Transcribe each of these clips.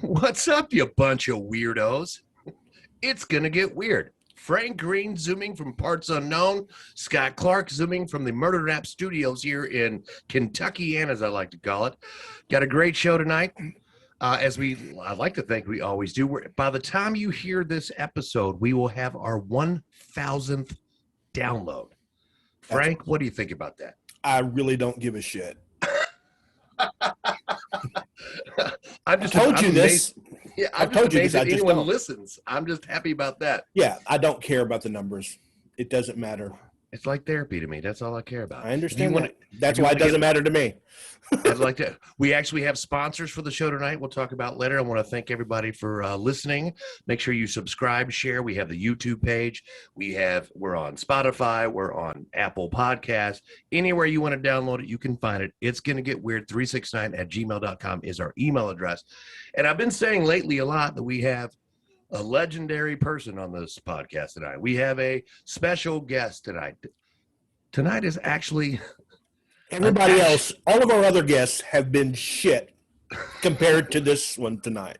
What's up, you bunch of weirdos? It's gonna get weird. Frank Green zooming from parts unknown. Scott Clark zooming from the Murder Rap Studios here in Kentucky, as I like to call it. Got a great show tonight. I like to think we always do. By the time you hear this episode, we will have our 1,000th download. Frank, what do you think about that? I really don't give a shit. I told you this. Yeah, I told you this. Anyone listens. I'm just happy about that. Yeah, I don't care about the numbers. It doesn't matter. It's like therapy to me. That's all I care about. I understand that. That's why it doesn't matter to me. I'd like to. We actually have sponsors for the show tonight. We'll talk about later. I want to thank everybody for listening. Make sure you subscribe, share. We have the YouTube page. We're on Spotify. We're on Apple Podcasts. Anywhere you want to download it, you can find it. It's going to get weird. 369@gmail.com is our email address. And I've been saying lately a lot that we have a legendary person on this podcast tonight. We have a special guest tonight. Tonight is actually everybody else. All of our other guests have been shit compared to this one tonight.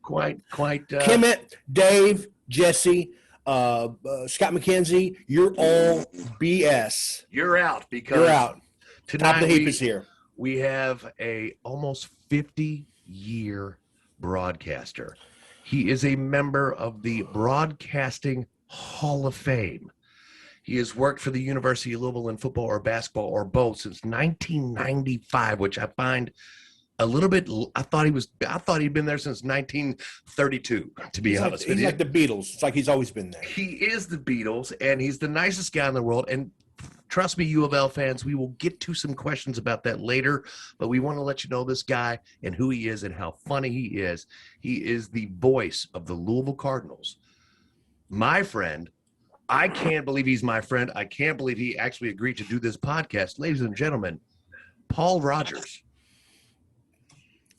Quite. Kemet, Dave, Jesse, Scott McKenzie, you're all BS. You're out because you're out. Tonight Top of the heap is here. We have a almost 50-year broadcaster. He is a member of the Broadcasting Hall of Fame. He has worked for the University of Louisville in football or basketball or both since 1995, which I find a little bit. I thought he'd been there since 1932. To be honest with you, he's like the Beatles. It's like he's always been there. He is the Beatles, and he's the nicest guy in the world. And trust me, U of L fans, we will get to some questions about that later, but we want to let you know this guy and who he is and how funny he is. He is the voice of the Louisville Cardinals. My friend, I can't believe he's my friend. I can't believe he actually agreed to do this podcast. Ladies and gentlemen, Paul Rogers.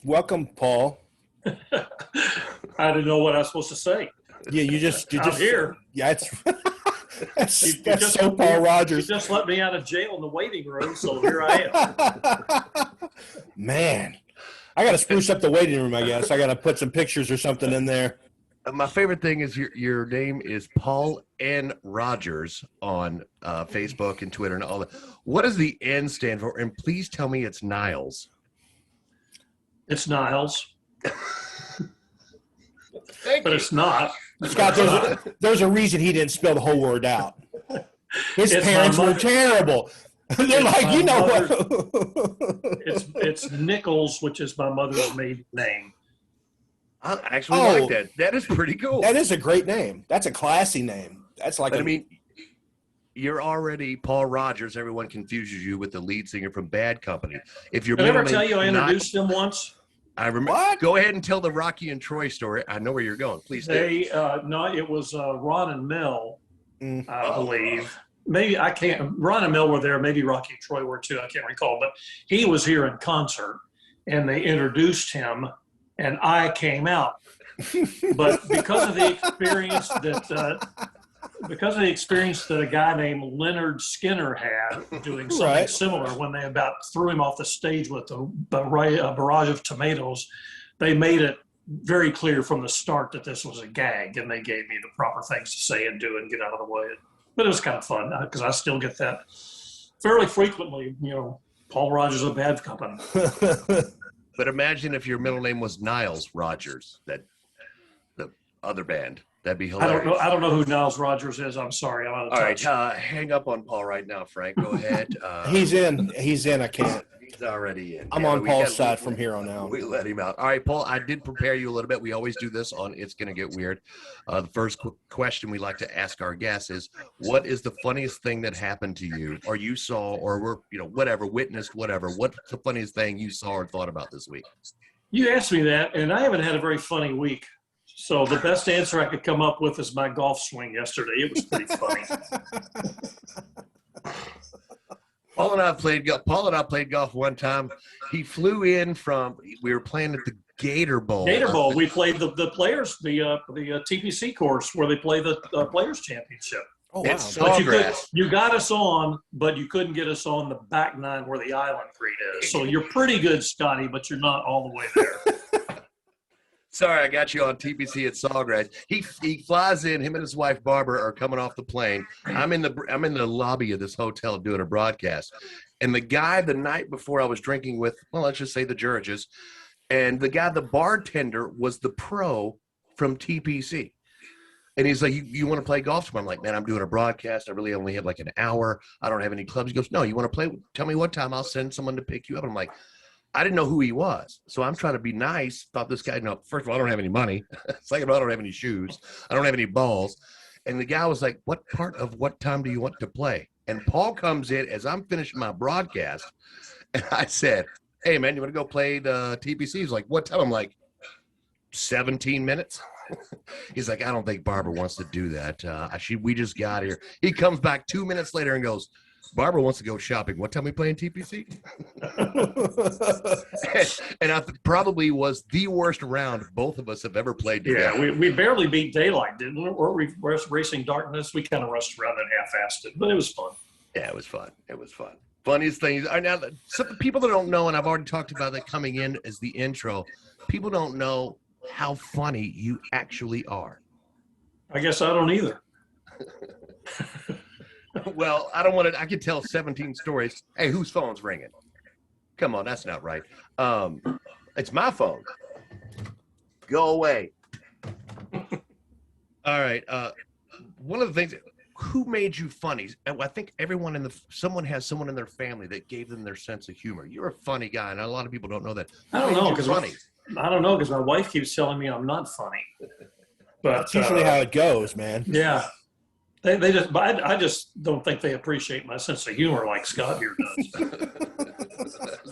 Welcome, Paul. I didn't know what I was supposed to say. Yeah, you just here. Yeah, it's that's so Paul Rogers. You just let me out of jail in the waiting room, so here I am. Man, I got to spruce up the waiting room, I guess. I got to put some pictures or something in there. My favorite thing is your name is Paul N. Rogers on Facebook and Twitter and all that. What does the N stand for? And please tell me it's Niles. It's Niles. But it's not. Scott, there's a reason he didn't spell the whole word out. His parents were terrible. They're like, you know what? It's Nichols, which is my mother's maiden name. I actually like that. That is pretty cool. That is a great name. That's a classy name. That's like. But I mean, you're already Paul Rogers. Everyone confuses you with the lead singer from Bad Company. If you're, did I ever tell you I introduced him once? I remember. What? Go ahead and tell the Rocky and Troy story. I know where you're going. Please. No, it was Ron and Mel, I believe. Maybe I can't. Ron and Mel were there. Maybe Rocky and Troy were too. I can't recall. But he was here in concert, and they introduced him. And I came out, but because of the experience that a guy named Leonard Skinner had doing something similar when they about threw him off the stage with a barrage of tomatoes, they made it very clear from the start that this was a gag, and they gave me the proper things to say and do and get out of the way. But it was kind of fun because I still get that fairly frequently. You know, Paul Rogers of Bad Company. But imagine if your middle name was Niles Rogers, the other band. That'd be hilarious. I don't know who Niles Rogers is. I'm sorry. I'm out of touch. All right, hang up on Paul right now, Frank. Go ahead. He's in. I can't. He's already in. I'm on Paul's side from here on out. We let him out. All right, Paul, I did prepare you a little bit. We always do this on It's Gonna Get Weird. The first question we like to ask our guests is, what is the funniest thing that happened to you or you saw or were, whatever, witnessed, whatever. What's the funniest thing you saw or thought about this week? You asked me that, and I haven't had a very funny week. So the best answer I could come up with is my golf swing yesterday. It was pretty funny. Paul and I played golf one time. He flew in we were playing at the Gator Bowl. Gator Bowl. We played the players, the TPC course where they play the Players Championship. Oh, wow. Sawgrass. You got us on, but you couldn't get us on the back nine where the island green is. So you're pretty good, Scotty, but you're not all the way there. Sorry, I got you on TPC at Sawgrass. He flies in. Him and his wife Barbara are coming off the plane. I'm in the lobby of this hotel doing a broadcast, and the guy the night before I was drinking with, well, let's just say the Georges, and the bartender was the pro from TPC. And he's like, you want to play golf tomorrow? I'm like, man, I'm doing a broadcast. I really only have like an hour. I don't have any clubs. He goes, no, you want to play? Tell me what time. I'll send someone to pick you up. And I'm like, I didn't know who he was. So I'm trying to be nice. Thought this guy, no, first of all, I don't have any money. Second of all, I don't have any shoes. I don't have any balls. And the guy was like, what part of what time do you want to play? And Paul comes in as I'm finishing my broadcast. And I said, hey, man, you want to go play the TPC? He's like, what time? I'm like, 17 minutes. He's like, I don't think Barbara wants to do that. We just got here. He comes back 2 minutes later and goes, Barbara wants to go shopping. What time we playing TPC? and I probably was the worst round both of us have ever played together. Yeah, we barely beat daylight, didn't we? Or we racing darkness. We kind of rushed around and half-assed it, but it was fun. Yeah, it was fun. It was fun. Funniest things are now some people that don't know, and I've already talked about that coming in as the intro. People don't know how funny you actually are. I guess I don't either. Well, I don't want to. I could tell 17 stories. Hey, whose phone's ringing? Come on, that's not right. It's my phone. Go away. All right. One of the things. Who made you funny? I think someone has someone in their family that gave them their sense of humor. You're a funny guy, and a lot of people don't know that. I don't know because my wife keeps telling me I'm not funny. But that's usually how it goes, man. Yeah, they just. But I just don't think they appreciate my sense of humor like Scott here does.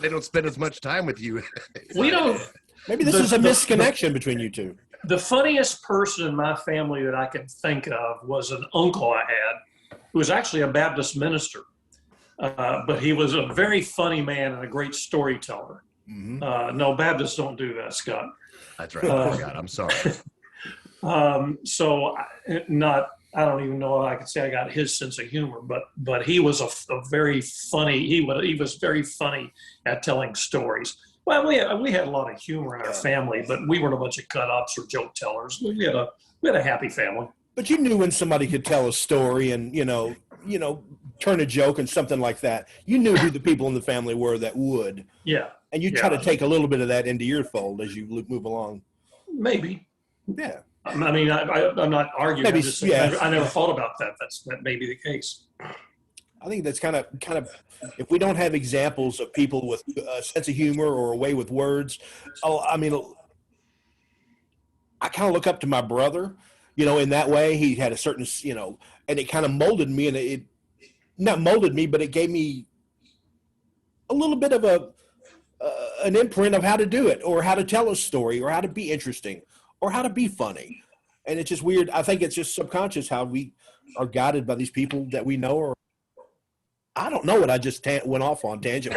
They don't spend as much time with you. We don't. Maybe this is a misconnection between you two. The funniest person in my family that I can think of was an uncle I had who was actually a Baptist minister. But he was a very funny man and a great storyteller. Mm-hmm. No, Baptists don't do that, Scott. That's right. I forgot. I'm sorry. I don't even know if I could say I got his sense of humor, but he was a very funny, he was very funny at telling stories. Well, we had a lot of humor in our family, but we weren't a bunch of cut-ups or joke tellers. We had a happy family. But you knew when somebody could tell a story and, turn a joke and something like that. You knew who the people in the family were that would. Yeah. And you try to take a little bit of that into your fold as you move along. Maybe. Yeah. I mean, I'm not arguing. Maybe, I never thought about that. That may be the case. I think that's kind of if we don't have examples of people with a sense of humor or a way with words, I kind of look up to my brother, in that way. He had a certain, and it kind of molded me, and it not molded me, but it gave me a little bit of an imprint of how to do it or how to tell a story or how to be interesting or how to be funny. And it's just weird. I think it's just subconscious how we are guided by these people that we know. Or I don't know what I just went off on tangent.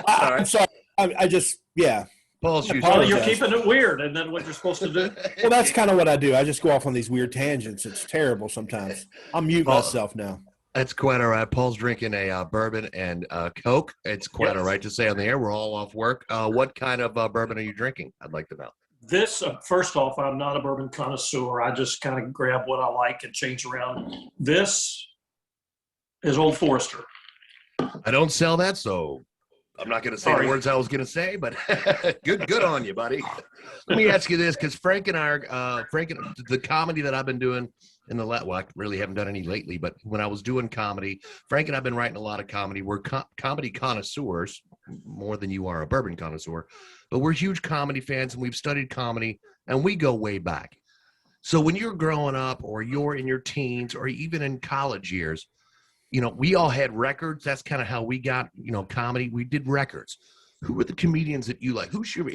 I'm sorry. I just, yeah. Paul's you're keeping it weird, and then what you're supposed to do? Well, that's kind of what I do. I just go off on these weird tangents. It's terrible sometimes. I'll mute myself now. That's quite all right. Paul's drinking a bourbon and Coke. It's quite all right to say on the air. We're all off work. What kind of bourbon are you drinking? I'd like to know. This, first off, I'm not a bourbon connoisseur. I just kind of grab what I like and change around. This is Old Forester. I don't sell that, so I'm not going to say the words I was going to say, but good on you, buddy. Let me ask you this, because Frank and the comedy that I've been doing in the well, I really haven't done any lately, but when I was doing comedy, Frank and I've been writing a lot of comedy. We're comedy connoisseurs more than you are a bourbon connoisseur, but we're huge comedy fans, and we've studied comedy, and we go way back. So when you're growing up, or you're in your teens, or even in college years, we all had records. That's kind of how we got, comedy. We did records. Who were the comedians that you like? Who's your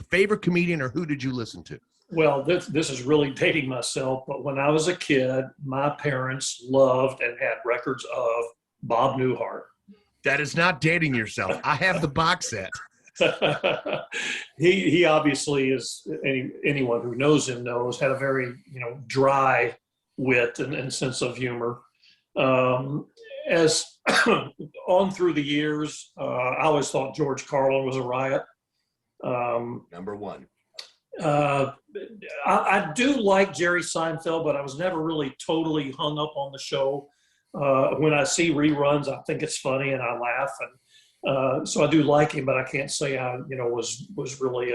favorite comedian, or who did you listen to? Well, this is really dating myself, but when I was a kid, my parents loved and had records of Bob Newhart. That is not dating yourself. I have the box set. He obviously is, anyone who knows him knows, had a very, dry wit and sense of humor. As on through the years, I always thought George Carlin was a riot. Number one. Uh, I do like Jerry Seinfeld, but I was never really totally hung up on the show. When I see reruns, I think it's funny and I laugh, and so I do like him. But I can't say I, was really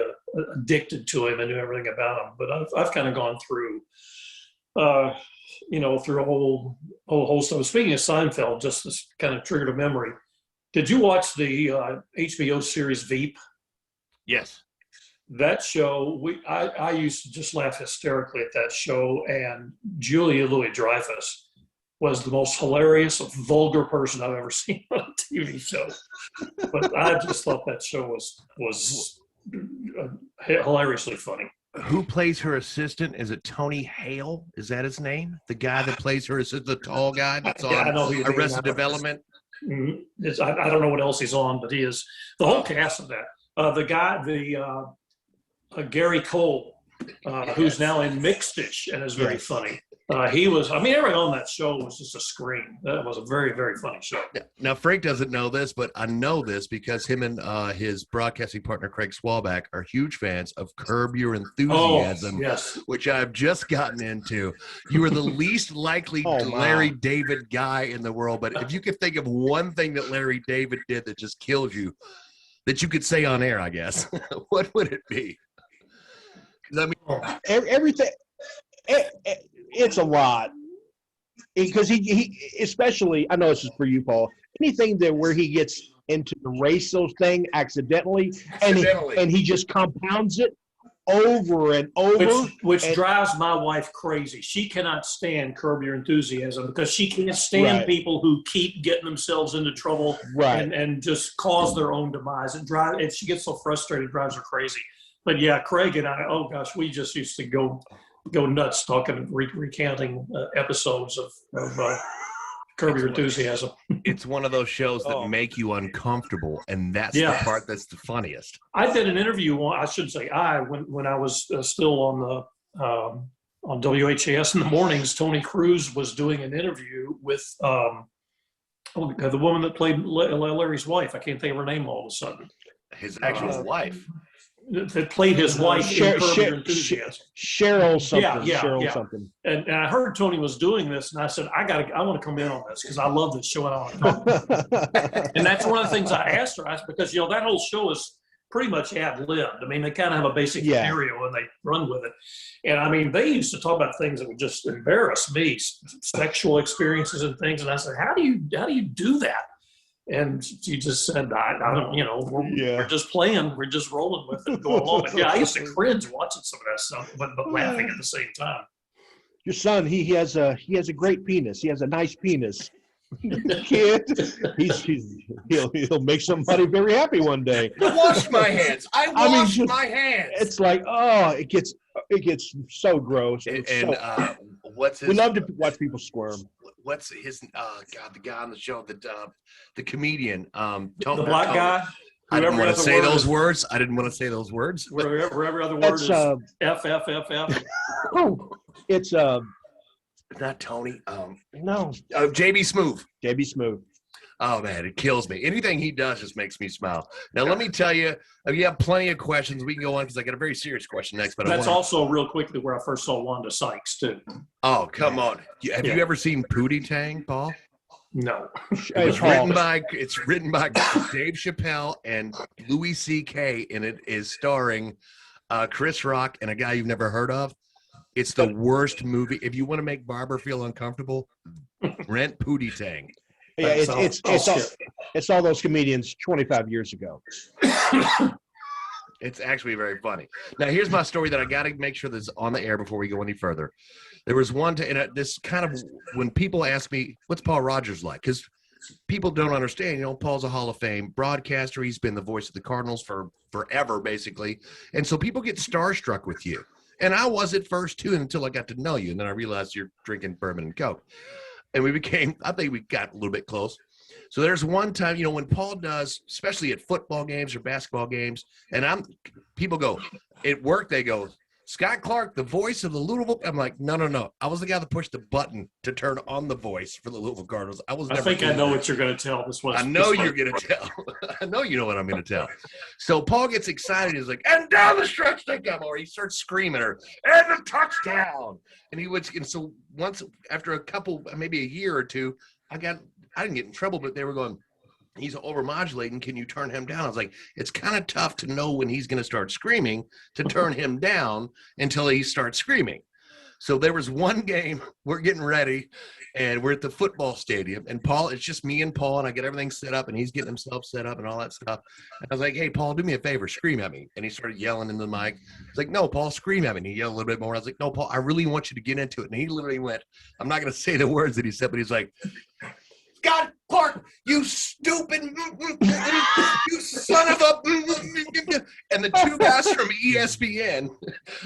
addicted to him and knew everything about him. But I've kind of gone through, through a whole stuff. Speaking of Seinfeld, just this kind of triggered a memory. Did you watch the HBO series Veep? Yes. That show, I used to just laugh hysterically at that show, and Julia Louis-Dreyfus was the most hilarious, vulgar person I've ever seen on a TV show. But I just thought that show was hilariously funny. Who plays her assistant? Is it Tony Hale? Is that his name? The guy that plays her assistant, the tall guy that's on Yeah, I know who you mean. Arrested Development? I don't know what else he's on, but he is the whole cast of that. The guy, Gary Cole, who's now in Mixed-ish and is very funny. Everyone on that show was just a scream. That was a very, very funny show. Now, Frank doesn't know this, but I know this because him and his broadcasting partner, Craig Swalback, are huge fans of Curb Your Enthusiasm, yes. which I've just gotten into. You are the least likely Larry David guy in the world, but if you could think of one thing that Larry David did that just killed you, that you could say on air, I guess, what would it be? Everything. It's a lot because he especially, I know this is for you, Paul, anything that where he gets into the racial thing accidentally. And he just compounds it over and over, which drives my wife crazy. She cannot stand Curb Your Enthusiasm because she can't stand people who keep getting themselves into trouble and just cause their own demise. And she gets so frustrated, it drives her crazy. But yeah, Craig and I, oh gosh, we just used to go nuts talking, recounting episodes of Curb Your Enthusiasm. It's one of those shows that make you uncomfortable, and that's the part that's the funniest. I did an interview. I should say when I was still on the on WHAS in the mornings. Tony Cruz was doing an interview with the woman that played Larry's wife. I can't think of her name all of a sudden. His actual wife. That played his wife in Curb Your Enthusiasm. Cheryl something. Cheryl something. And I heard Tony was doing this, and I said, I want to come in on this because I love this show and I want to talk about it. And that's one of the things I asked her. Because that whole show is pretty much ad-libbed. I mean, they kind of have a basic scenario and they run with it. And they used to talk about things that would just embarrass me, sexual experiences and things. And I said, how do you do that? And she just said, I don't, we're just playing. We're just rolling with it, going along. But I used to cringe watching some of that stuff, but laughing at the same time. Your son, he has a great penis. He has a nice penis. Kid, he'll make somebody very happy one day. I washed my hands. I washed my hands. It's like, it gets so gross. What's his? We love to watch people squirm. What's his? The guy on the show, the comedian, the black guy. I didn't want to say those words. Where every other word is F. It's not Tony. No. JB Smoove. JB Smoove. Oh man, it kills me. Anything he does just makes me smile. Now let me tell you, you have plenty of questions. We can go on because I got a very serious question next. But that's also real quickly where I first saw Wanda Sykes too. Oh come on! Have you ever seen Pootie Tang, Paul? No. It's written by Dave Chappelle and Louis C.K. and it is starring Chris Rock and a guy you've never heard of. It's the worst movie. If you want to make Barbara feel uncomfortable, rent Pootie Tang. Yeah, it's all those comedians 25 years ago. It's actually very funny. Now, here's my story that I got to make sure that's on the air before we go any further. There was one this kind of when people ask me, what's Paul Rogers like? Because people don't understand, Paul's a Hall of Fame broadcaster. He's been the voice of the Cardinals for forever, basically. And so people get starstruck with you. And I was at first, too, until I got to know you. And then I realized you're drinking bourbon and Coke. And I think we got a little bit close. So there's one time, when Paul does, especially at football games or basketball games, and people go, at work, they go, Scott Clark, the voice of the Louisville. I'm like, no. I was the guy that pushed the button to turn on the voice for the Louisville Cardinals. I think I know what you're going to tell. I know you're going to tell. I know you know what I'm going to tell. So Paul gets excited. He's like, and down the stretch they come, or he starts screaming, or and a touchdown. And he would. And so once after a couple, maybe a year or two, I didn't get in trouble, but they were going, he's overmodulating. Can you turn him down? I was like, it's kind of tough to know when he's going to start screaming to turn him down until he starts screaming. So there was one game, we're getting ready, and we're at the football stadium, and Paul, it's just me and Paul, and I get everything set up, and he's getting himself set up and all that stuff. And I was like, hey, Paul, do me a favor, scream at me. And he started yelling in the mic. He's like, no, Paul, scream at me. And he yelled a little bit more. I was like, no, Paul, I really want you to get into it. And he literally went, I'm not going to say the words that he said, but he's like, Scott Clark, you stupid, you son of a, and the two guys from ESPN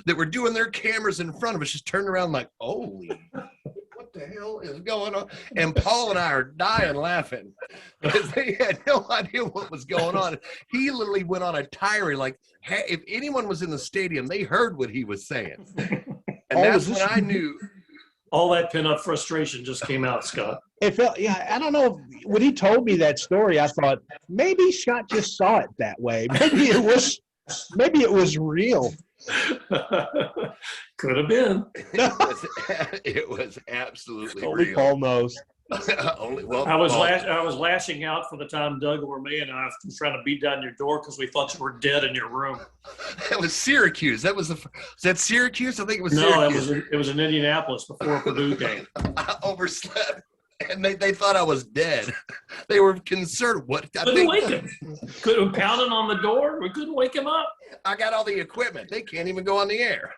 that were doing their cameras in front of us just turned around like, holy, what the hell is going on? And Paul and I are dying laughing because they had no idea what was going on. He literally went on a tirade like, hey, if anyone was in the stadium, they heard what he was saying. And that's when I knew. All that pent-up frustration just came out, Scott. It felt, yeah, I don't know. When he told me that story, I thought maybe Scott just saw it that way. Maybe it was real. Could have been. It was absolutely Only real. Paul knows. I was lashing out for the time Doug or me and I was trying to beat down your door because we thought you were dead in your room. That was Syracuse. Was that Syracuse? I think it was No, Syracuse. it was in Indianapolis before a Purdue game. I overslept, and they thought I was dead. They were concerned. Couldn't wake him. Pounding on the door. We couldn't wake him up. I got all the equipment. They can't even go on the air.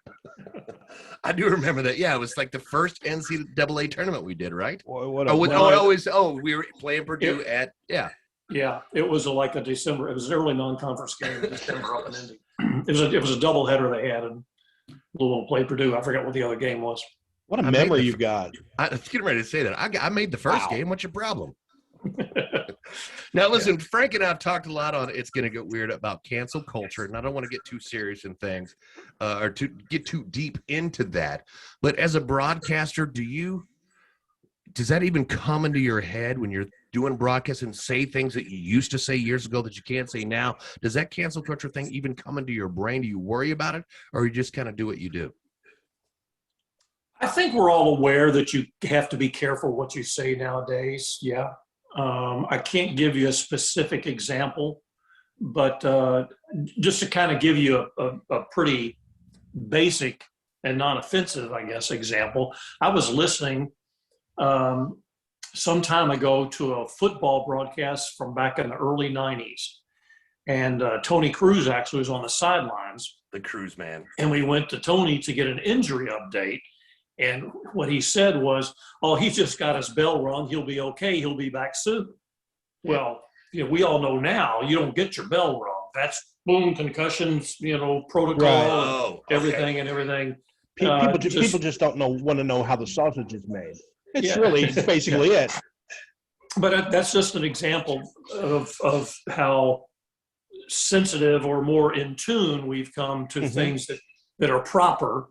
I do remember that. Yeah, it was like the first NCAA tournament we did, right? We We were playing Purdue Yeah, it was like a December. It was an early non-conference game in December up in Indy. It was a doubleheader they had, and Louisville played Purdue. I forget what the other game was. What a memory you've got. I was getting ready to say that. I made the first game. What's your problem? Now, listen, Frank and I have talked a lot on It's Going to Get Weird about cancel culture, and I don't want to get too serious in things or to get too deep into that. But as a broadcaster, does that even come into your head when you're doing broadcasts and say things that you used to say years ago that you can't say now? Does that cancel culture thing even come into your brain? Do you worry about it, or you just kind of do what you do? I think we're all aware that you have to be careful what you say nowadays. Yeah. I can't give you a specific example, but just to kind of give you a pretty basic and non-offensive, I guess, example, I was listening some time ago to a football broadcast from back in the early 90s. And Tony Cruz actually was on the sidelines. The Cruz man. And we went to Tony to get an injury update. And what he said was, oh, he just got his bell rung. He'll be okay. He'll be back soon. Well, we all know now you don't get your bell rung. That's boom, concussions, protocol, right. everything and everything. People just don't want to know how the sausage is made. It's really basically it. But that's just an example of how sensitive or more in tune we've come to things that are proper.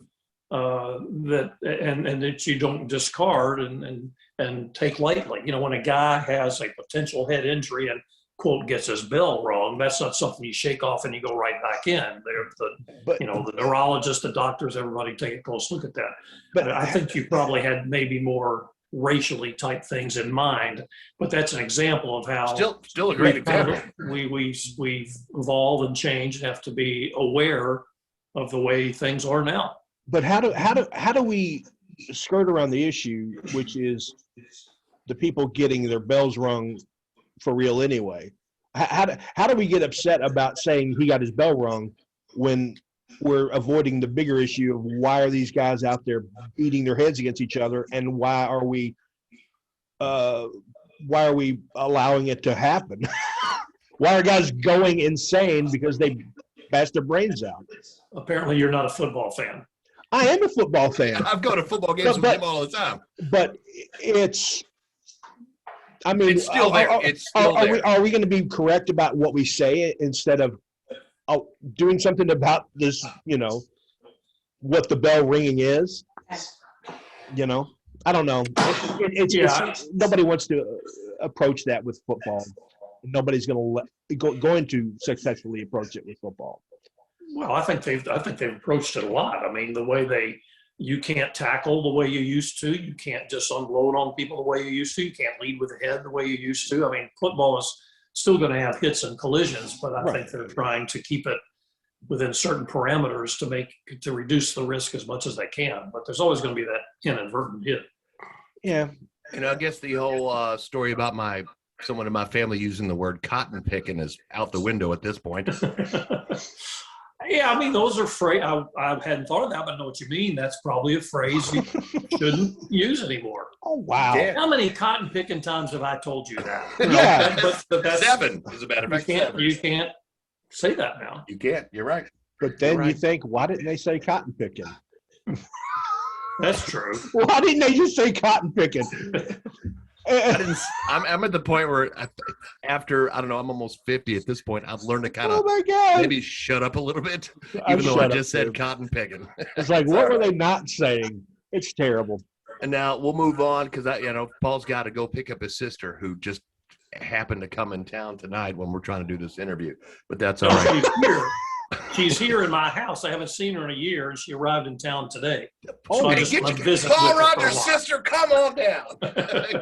That you don't discard and take lightly. When a guy has a potential head injury and quote gets his bell wrong, that's not something you shake off and you go right back in. The neurologist, the doctors, everybody take a close look at that. But I think you probably had maybe more racially type things in mind. But that's an example of how still a great example. We've evolved and changed and have to be aware of the way things are now. But how do we skirt around the issue, which is the people getting their bells rung for real anyway? How do we get upset about saying he got his bell rung when we're avoiding the bigger issue of why are these guys out there beating their heads against each other, and why are we allowing it to happen? Why are guys going insane because they bashed their brains out? Apparently, you're not a football fan. I am a football fan. I've gone to football games with him all the time. But it's still there. Are we going to be correct about what we say instead of doing something about this, what the bell ringing is. You know, I don't know. It's nobody wants to approach that with football. Nobody's going to successfully approach it with football. Well, I think they've approached it a lot. I mean, the way you can't tackle the way you used to. You can't just unload on people the way you used to. You can't lead with the head the way you used to. I mean, football is still going to have hits and collisions, but I think they're trying to keep it within certain parameters to reduce the risk as much as they can. But there's always going to be that inadvertent hit. Yeah. And I guess the whole story about someone in my family using the word cotton picking is out the window at this point. Yeah, I mean, those are phrase. I hadn't thought of that, but I know what you mean. That's probably a phrase you shouldn't use anymore. Oh, wow. Yeah. How many cotton picking times have I told you that? Yeah. But that's 7, as a matter of fact. you can't say that now. You can't. You're right. But then You're right. you think, why didn't they say cotton picking? That's true. Why didn't they just say cotton picking? I'm at the point where after, I don't know, I'm almost 50 at this point. I've learned to kind Oh of my God. maybe shut up a little bit, I've even though shut I up, just said too. cotton picking. It's like, what were they not saying? It's terrible. And now we'll move on because Paul's got to go pick up his sister who just happened to come in town tonight when we're trying to do this interview. But that's all right. She's here in my house. I haven't seen her in a year, and she arrived in town today. Oh, So I Hey, just get went you, visit Paul with her for a Rogers' while. sister, come on down.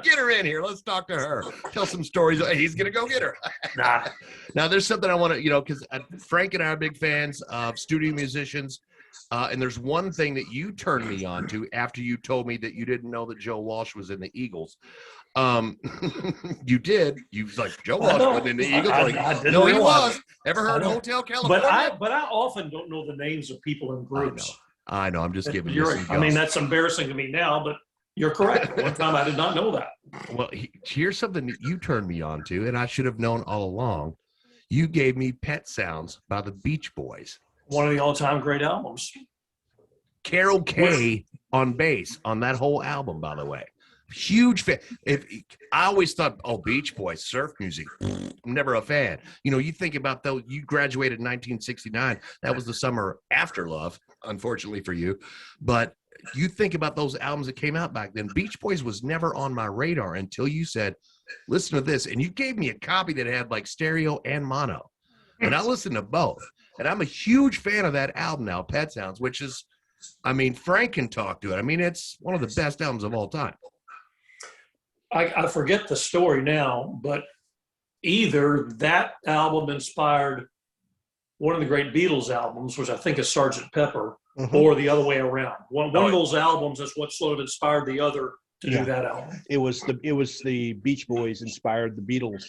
Get her in here. Let's talk to her. Tell some stories. He's going to go get her. Nah, Now, there's something I want to, because Frank and I are big fans of studio musicians. And there's one thing that you turned me on to after you told me that you didn't know that Joe Walsh was in the Eagles. You did. You was like, Joe Walsh wasn't in the Eagles. I didn't no, he realize was. Ever heard I know. Hotel California? but I often don't know the names of people in groups. I know. I'm just giving you some I mean, guff. that's embarrassing to me now, but you're correct. One time I did not know that. Well, here's something that you turned me on to, and I should have known all along. You gave me Pet Sounds by the Beach Boys. One of the all-time great albums. Carol Kay on bass on that whole album, by the way. Huge fan. I always thought, Beach Boys, surf music. I'm never a fan. You think about though. You graduated in 1969. That was the summer after Love, unfortunately for you. But you think about those albums that came out back then. Beach Boys was never on my radar until you said, "Listen to this," and you gave me a copy that had like stereo and mono, and I listened to both. And I'm a huge fan of that album now, Pet Sounds, which is, Frank can talk to it. It's one of the best albums of all time. I forget the story now, but either that album inspired one of the great Beatles albums, which I think is Sgt. Pepper, or the other way around. One of those albums is what sort of inspired the other to do that album. It was the Beach Boys inspired the Beatles.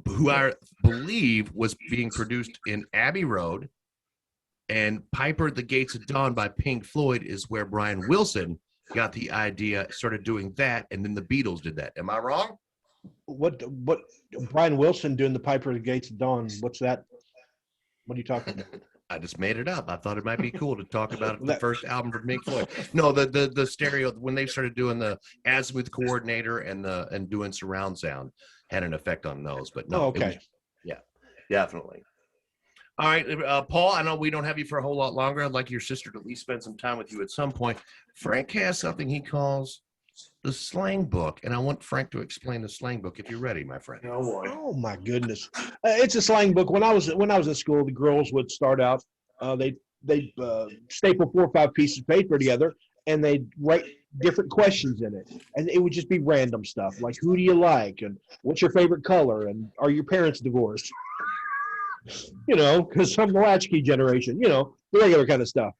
Who I believe was being produced in Abbey Road, and Piper at the Gates of Dawn by Pink Floyd is where Brian Wilson got the idea, started doing that, and then the Beatles did that. Am I wrong? What Brian Wilson doing the Piper at the Gates of Dawn? What's that? What are you talking about? I just made it up. I thought it might be cool to talk about the first album from Pink Floyd. No, the stereo, when they started doing the Azimuth coordinator and doing surround sound, had an effect on those. But no, okay. Yeah, definitely. All right, Paul, I know we don't have you for a whole lot longer. I'd like your sister to at least spend some time with you at some point. Frank has something he calls the slang book, and I want Frank to explain the slang book if you're ready, my friend. Oh boy. Oh my goodness, it's a slang book. When I was in school, the girls would start out. They staple 4 or 5 pieces of paper together, and they'd write different questions in it, and it would just be random stuff like who do you like and what's your favorite color and are your parents divorced? Because I'm the latchkey generation. The regular kind of stuff.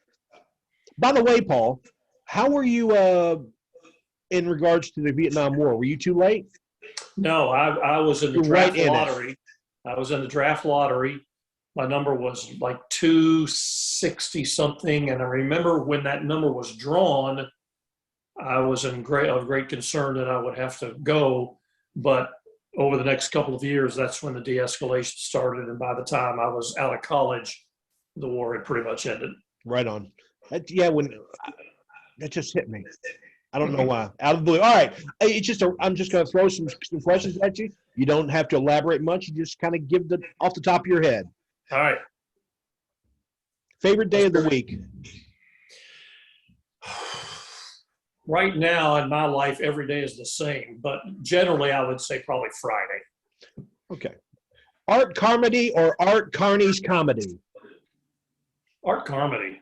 By the way, Paul, how were you in regards to the Vietnam War? Were you too late? No, I was in the You're draft right in it. lottery. I was in the draft lottery. My number was like 260 something, and I remember when that number was drawn, I was of great concern that I would have to go. But over the next couple of years, that's when the de-escalation started, and by the time I was out of college, the war had pretty much ended. Right on. That just hit me. I don't know why. Out of the blue. All right. I'm just going to throw some questions at you. You don't have to elaborate much. You just kind of give off the top of your head. All right. Favorite day of the week? Right now in my life, every day is the same, but generally I would say probably Friday. Okay. Art Carmody or Art Carney's comedy? Art comedy.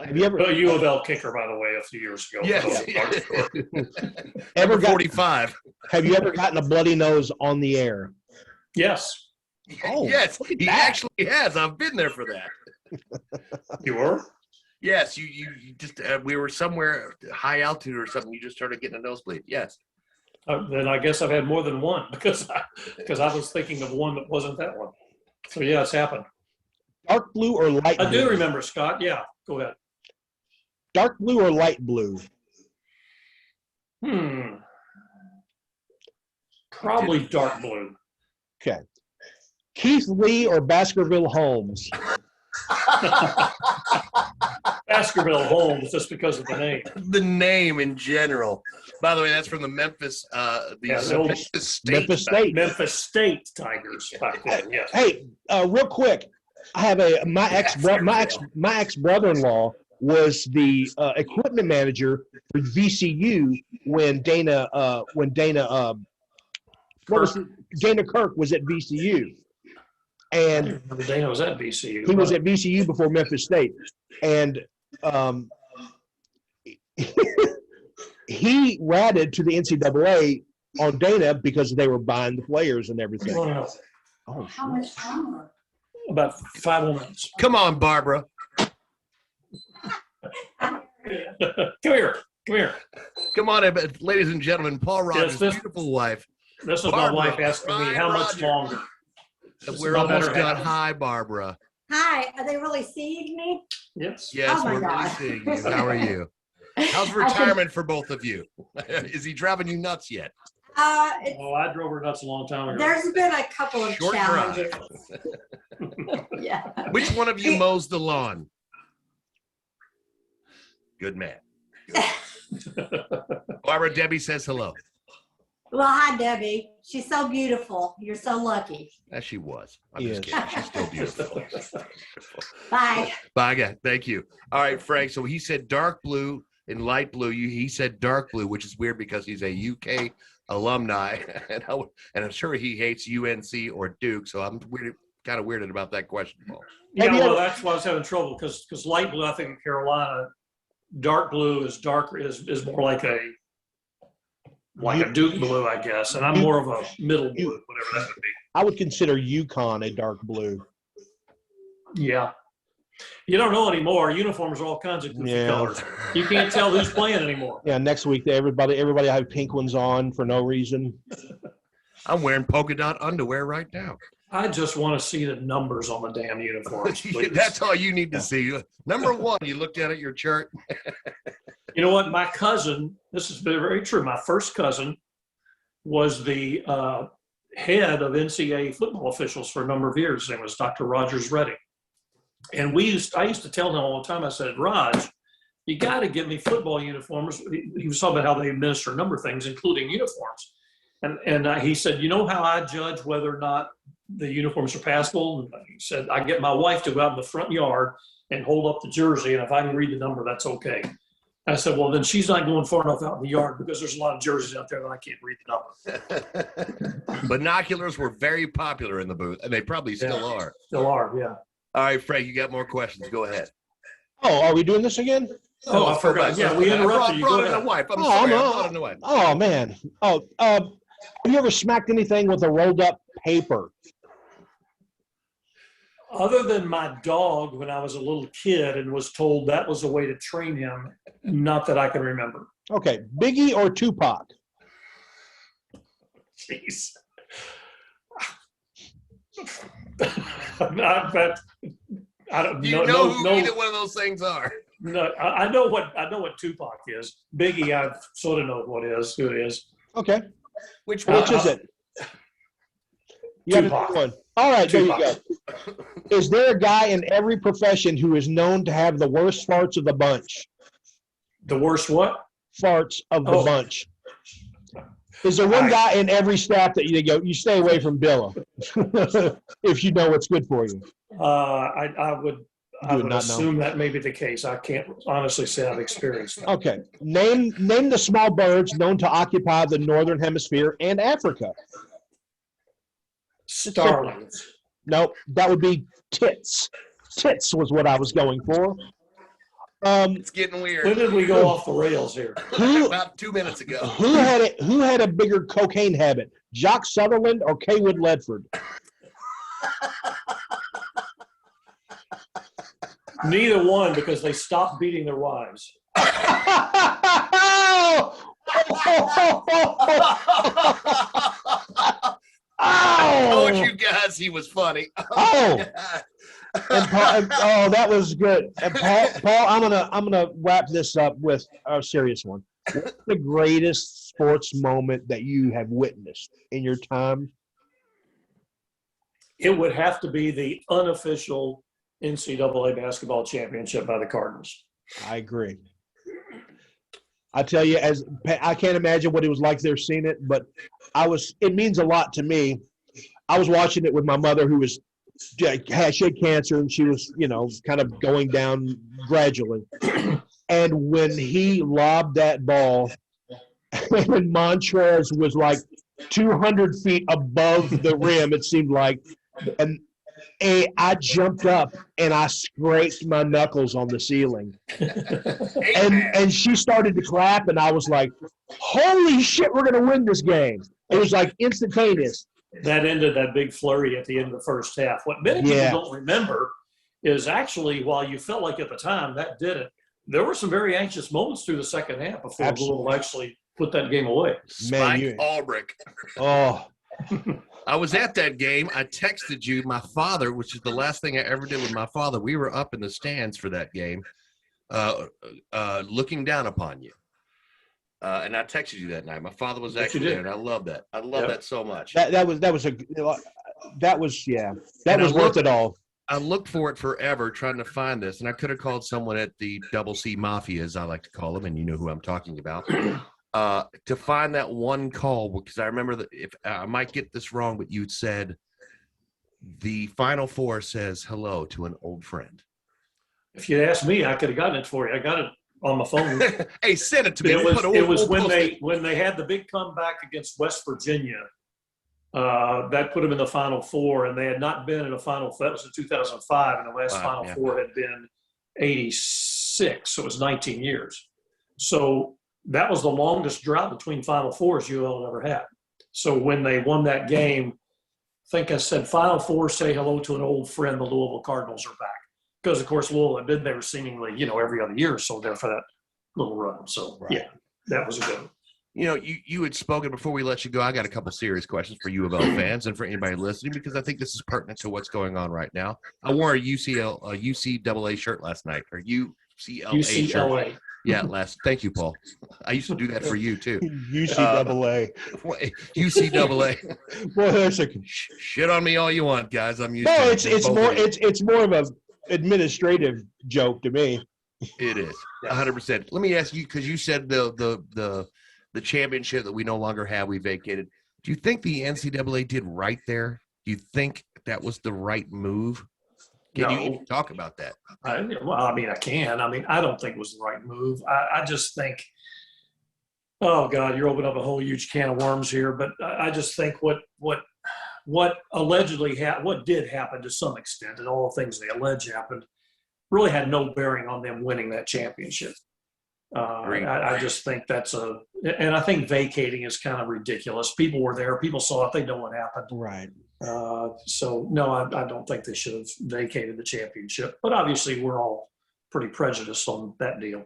Have you ever U of L kicker, by the way, a few years ago. Yes. ever Number got, 45. have you ever gotten a bloody nose on the air? Yes. Oh, Yes, look at he that. actually has. I've been there for that. You were? Yes, you just we were somewhere high altitude or something. You just started getting a nosebleed. Yes. Then I guess I've had more than one because I was thinking of one that wasn't that one. So yeah, it's happened. Dark blue or light blue? I do remember, Scott. Yeah, go ahead. Dark blue or light blue? Probably dark blue. Okay. Keith Lee or Baskerville Holmes? Baskerville Holmes, just because of the name. The name in general. By the way, that's from the Memphis, the old Memphis State. Memphis State. Memphis State Tigers back then. Yes. Hey, real quick, I have my ex brother-in-law was the equipment manager for VCU when Dana Kirk was at VCU, and Dana was at VCU. he was at VCU before Memphis State, and he ratted to the NCAA on Dana because they were buying the players and everything. Wow. Oh, How much longer? About 5 more minutes. Come on, Barbara. Come here. Come on, ladies and gentlemen. Paul Rogers' this- beautiful wife. This is Barbara, my wife asking me Ryan how much Rogers. longer. We're my almost better done. half. Hi, Barbara. Hi, are they really seeing me? Yes. Yes, Oh, my we're really God. seeing you. How are you? How's retirement for both of you? Is he driving you nuts yet? Oh, I drove her nuts a long time ago. There's been a couple of Short challenges. Yeah. Which one of you mows the lawn? Good man. Barbara, Debbie says hello. Well, hi, Debbie. She's so beautiful. You're so lucky. As she was. I'm Yes. just kidding. She's still beautiful. Bye. Bye, guy. Thank you. All right, Frank. So he said dark blue and light blue. He said dark blue, which is weird because he's a UK alumni, and I'm sure he hates UNC or Duke. So I'm kind of weirded about that question, Paul. Yeah, well, that's why I was having trouble because light blue, I think in Carolina, dark blue is more like a Duke blue, I guess, and I'm more of a middle blue, whatever that would be. I would consider Yukon a dark blue. Yeah. You don't know anymore. Uniforms are all kinds of goofy colors. You can't tell who's playing anymore. Yeah, next week everybody have pink ones on for no reason. I'm wearing polka dot underwear right now. I just want to see the numbers on the damn uniforms. Please. That's all you need to see. Number one, you looked at your chart. You know what? My cousin, this is very true. My first cousin was the head of NCAA football officials for a number of years. His name was Dr. Rogers Redding. And I used to tell him all the time, I said, Raj, you got to give me football uniforms. He was talking about how they administer a number of things, including uniforms. And he said, you know how I judge whether or not the uniforms are passable? And he said, I get my wife to go out in the front yard and hold up the jersey, and if I can read the number, that's okay. I said, well, then she's not going far enough out in the yard because there's a lot of jerseys out there that I can't read the number. Binoculars were very popular in the booth, and they probably still are. Still are, yeah. All right, Frank, you got more questions. Go ahead. Oh, are we doing this again? Oh, I forgot. Yeah, we interrupted you. Go Brought in ahead. a wife. I'm Oh, sorry. I no. brought in a wife. Oh man. Oh, have you ever smacked anything with a rolled up paper? Other than my dog when I was a little kid and was told that was a way to train him, not that I can remember. Okay, Biggie or Tupac? Jeez. I don't You know who either one of those things are. No, I know what Tupac is. Biggie, I sort of know who it is. Okay, Which which one? is it? You got to Tupac. pick one. All right, there you go. Tupac. Is there a guy in every profession who is known to have the worst farts of the bunch? The worst what? Farts of the Oh. bunch. Is there one Right. guy in every staff that you go, you stay away from Billa if you know what's good for you? I would not know. assume that may be the case. I can't honestly say I've experienced that. Okay. Name the small birds known to occupy the northern hemisphere and Africa. Starlings. Nope, that would be tits. Tits was what I was going for. It's getting When weird. did we go off the rails here? About 2 minutes ago. Who had a bigger cocaine habit, Jock Sutherland or Kaywood Ledford? Neither one, because they stopped beating their wives. I told Oh! you guys he was funny. Oh! And Paul, that was good. And Paul, I'm gonna wrap this up with a serious one. What's the greatest sports moment that you have witnessed in your time? It would have to be the unofficial NCAA basketball championship by the Cardinals. I agree. I tell you, I can't imagine what it was like there seeing it, but it means a lot to me. I was watching it with my mother, who she had cancer, and she was, kind of going down gradually. And when he lobbed that ball, and Montrez was like 200 feet above the rim, it seemed like, and I jumped up and I scraped my knuckles on the ceiling. And she started to clap, and I was like, holy shit, we're going to win this game. It was like instantaneous. That ended that big flurry at the end of the first half. What many people don't remember is actually, while you felt like at the time that did it, there were some very anxious moments through the second half before Louisville actually put that game away. Spike Albrecht. Oh. I was at that game. I texted you, my father, which is the last thing I ever did with my father. We were up in the stands for that game, looking down upon you. And I texted you that night. My father was actually there, and I love that. I love that so much. That was worth it all. I looked for it forever trying to find this, and I could have called someone at the Double C Mafia, as I like to call them, and you know who I'm talking about, to find that one call, because I remember that if I might get this wrong, but you said the Final Four says hello to an old friend. If you'd asked me, I could have gotten it for you. I got it on my phone. Hey, send it to me. It was when they had the big comeback against West Virginia. That put them in the Final Four, and they had not been in a Final Four. That was in 2005, and the last Final Four had been 86, so it was 19 years. So that was the longest drought between Final Fours UL ever had. So when they won that game, I think I said, Final Four, say hello to an old friend, the Louisville Cardinals are back. Because, of course, Louisville had been there seemingly, every other year or so there for that little run. So, yeah, that was a good one. You had spoken before we let you go. I got a couple serious questions for U of L fans and for anybody listening, because I think this is pertinent to what's going on right now. I wore a UCLA shirt last night, or UCLA shirt. Yeah, thank you, Paul. I used to do that for you too. UCAA. UCAA. Well, there's shit on me all you want, guys. I'm used to it. It's more of a administrative joke to me. It is 100%. Let me ask you, because you said the championship that we no longer have, we vacated. Do you think the NCAA did right there? Do you think that was the right move? Can you even talk about that? I can. I don't think it was the right move. I just think, oh God, you're opening up a whole huge can of worms here. But I just think what allegedly what did happen to some extent, and all the things they allege happened, really had no bearing on them winning that championship. I just think and I think vacating is kind of ridiculous. People were there. People saw it. They know what happened. Right. So, no, I don't think they should have vacated the championship. But obviously, we're all pretty prejudiced on that deal.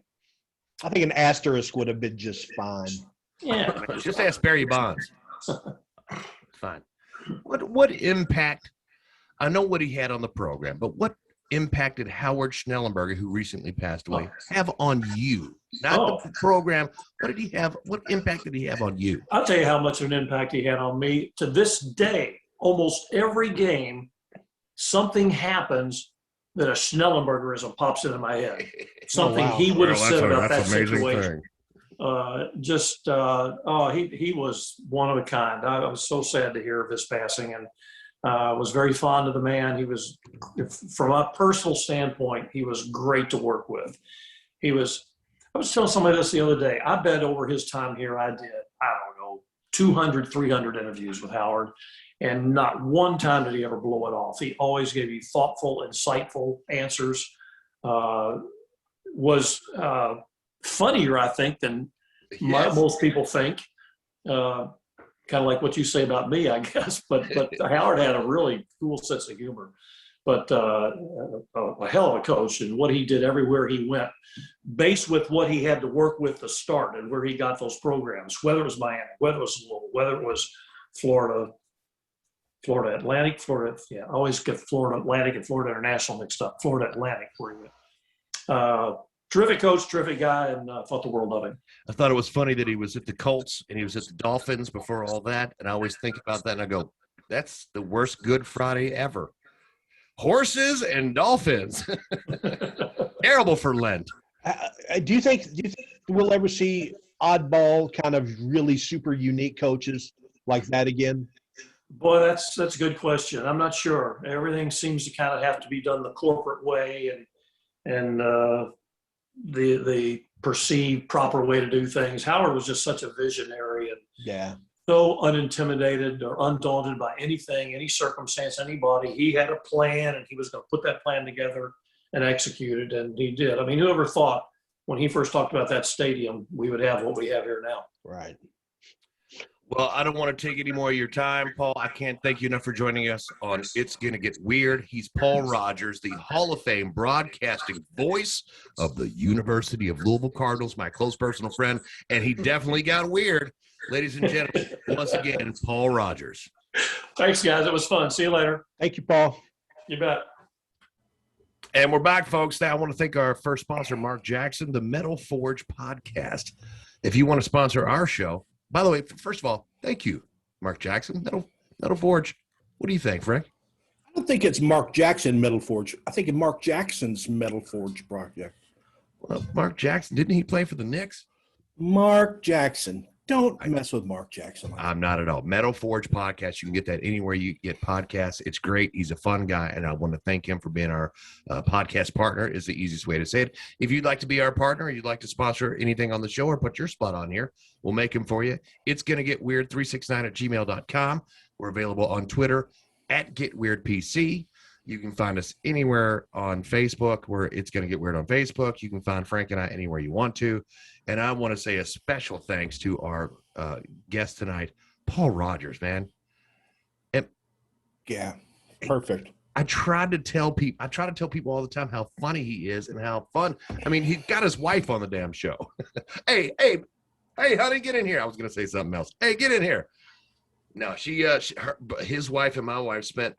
I think an asterisk would have been just fine. Yeah. Just ask Barry Bonds. Fine. What impact, I know what he had on the program, but what impact did Howard Schnellenberger, who recently passed away, have on you? Not the program. What impact did he have on you? I'll tell you how much of an impact he had on me. To this day, almost every game, something happens that a Schnellenbergerism pops into my head. Something he would have said about that situation. He was one of a kind. I was so sad to hear of his passing, and was very fond of the man. He was, from a personal standpoint, he was great to work with. I was telling somebody this the other day. I bet over his time here, I did, I don't know, 200, 300 interviews with Howard, and not one time did he ever blow it off. He always gave you thoughtful, insightful answers. Was funnier, I think, than Yes. most people think. Kind of like what you say about me, I guess. But Howard had a really cool sense of humor. But a hell of a coach, and what he did everywhere he went, based with what he had to work with to start and where he got those programs, whether it was Miami, whether it was Louisville, whether it was Florida Atlantic, I always get Florida Atlantic and Florida International mixed up. Florida Atlantic, where he went. Terrific coach, terrific guy, and thought the world of him. I thought it was funny that he was at the Colts and he was at the Dolphins before all that. And I always think about that and I go, that's the worst Good Friday ever. Horses and dolphins. Terrible for Lent. Do you think we'll ever see oddball kind of really super unique coaches like that again? Boy, that's a good question. I'm not sure. Everything seems to kind of have to be done the corporate way and the perceived proper way to do things. Howard was just such a visionary and so unintimidated or undaunted by anything, any circumstance, anybody. He had a plan, and he was going to put that plan together and execute it, and he did. I mean, whoever thought when he first talked about that stadium, we would have what we have here now. Right. Well, I don't want to take any more of your time, Paul. I can't thank you enough for joining us on It's Gonna Get Weird. He's Paul Rogers, the Hall of Fame broadcasting voice of the University of Louisville Cardinals, my close personal friend, and he definitely got weird. Ladies and gentlemen, once again, Paul Rogers. Thanks, guys. It was fun. See you later. Thank you, Paul. You bet. And we're back, folks. Now I want to thank our first sponsor, Mark Jackson, the Metal Forge podcast. If you want to sponsor our show, by the way, first of all, thank you, Mark Jackson, Metal Forge. What do you think, Frank? I don't think it's Mark Jackson Metal Forge. I think it's Mark Jackson's Metal Forge project. Well, Mark Jackson, didn't he play for the Knicks? Mark Jackson. Don't mess with Mark Jackson. I'm not at all. Metal Forge podcast. You can get that anywhere you get podcasts. It's great. He's a fun guy, and I want to thank him for being our podcast partner is the easiest way to say it. If you'd like to be our partner, or you'd like to sponsor anything on the show or put your spot on here, we'll make them for you. It's going to get weird 369@gmail.com. We're available on Twitter @GetWeirdPC. You can find us anywhere on Facebook where It's Going to Get Weird on Facebook. You can find Frank and I anywhere you want to. And I want to say a special thanks to our guest tonight, Paul Rogers, man. And Yeah, perfect. I try to tell people all the time how funny he is and how fun. I mean, he got his wife on the damn show. Hey, honey, get in here. I was going to say something else. Hey, get in here. No, his wife and my wife spent